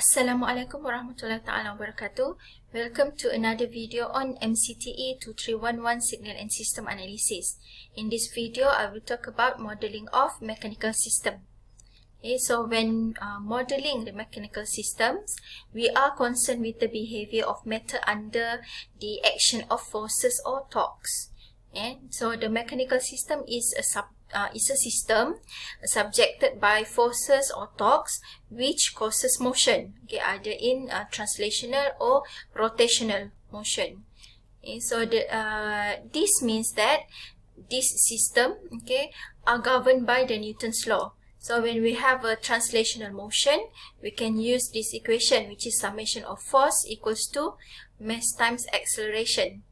Assalamualaikum warahmatullahi taala wabarakatuh. Welcome to another video on MCTE 2311 Signal and System Analysis. In this video, I will talk about modeling of mechanical system. Okay, so when modeling the mechanical systems, we are concerned with the behavior of matter under the action of forces or torques. Okay, so the mechanical system is a system subjected by forces or torques which causes motion, okay, either in translational or rotational motion. Okay, so this means that this system, okay, are governed by the Newton's law. So when we have a translational motion, we can use this equation, which is summation of force equals to mass times acceleration.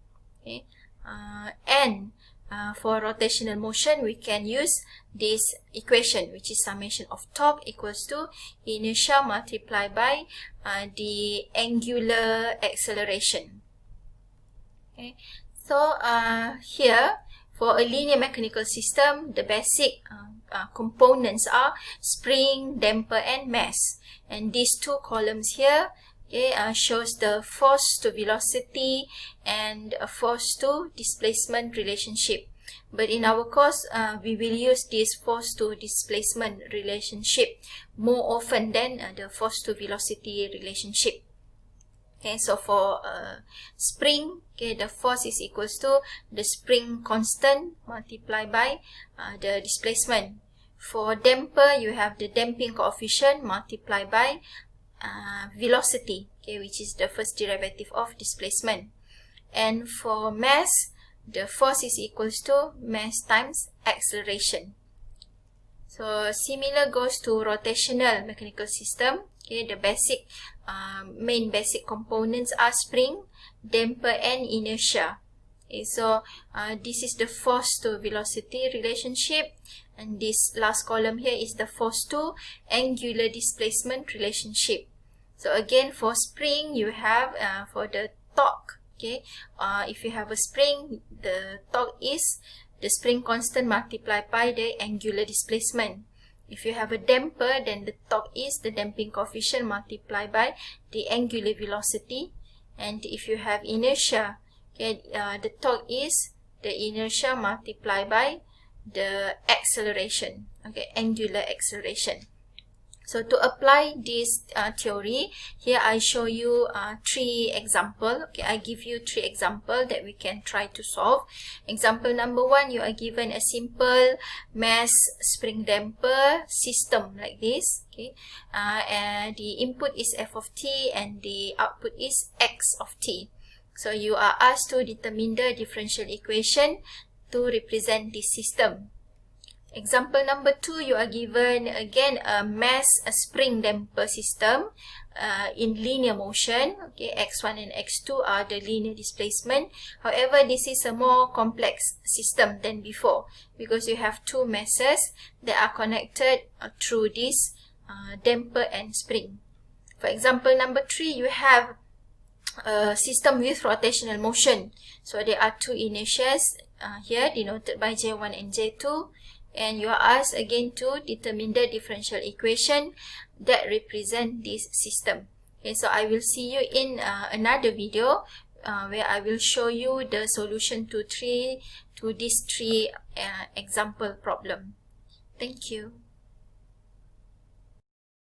Okay, for rotational motion, we can use this equation, which is summation of torque equals to inertia multiplied by the angular acceleration. Okay, so here for a linear mechanical system, the basic components are spring, damper, and mass. And these two columns here, okay, shows the force to velocity and a force to displacement relationship. But in our course, we will use this force to displacement relationship more often than the force to velocity relationship. Okay, so for spring, okay, the force is equals to the spring constant multiplied by the displacement. For damper, you have the damping coefficient multiplied by velocity, okay, which is the first derivative of displacement. And for mass, the force is equals to mass times acceleration. So similar goes to rotational mechanical system. Okay, the basic main basic components are spring, damper, and inertia. Okay, so this is the force to velocity relationship, and this last column here is the force to angular displacement relationship. So again, for spring, you have for the torque. Okay, if you have a spring, the torque is the spring constant multiplied by the angular displacement. If you have a damper, then the torque is the damping coefficient multiplied by the angular velocity. And if you have inertia, okay, the torque is the inertia multiplied by the acceleration, okay, angular acceleration. So to apply this theory, here I show you three examples. Okay, I give you three examples that we can try to solve. Example number one, you are given a simple mass spring damper system like this. Okay, and the input is f of t and the output is x of t. So you are asked to determine the differential equation to represent this system. Example number two, you are given again a mass spring damper system in linear motion. Okay, x1 and x2 are the linear displacement. However, this is a more complex system than before because you have two masses that are connected through this damper and spring. For example number three, you have a system with rotational motion. So there are two inertias here denoted by J1 and J2. And you are asked again to determine the differential equation that represent this system. Okay, so I will see you in another video where I will show you the solution to these three example problem. Thank you.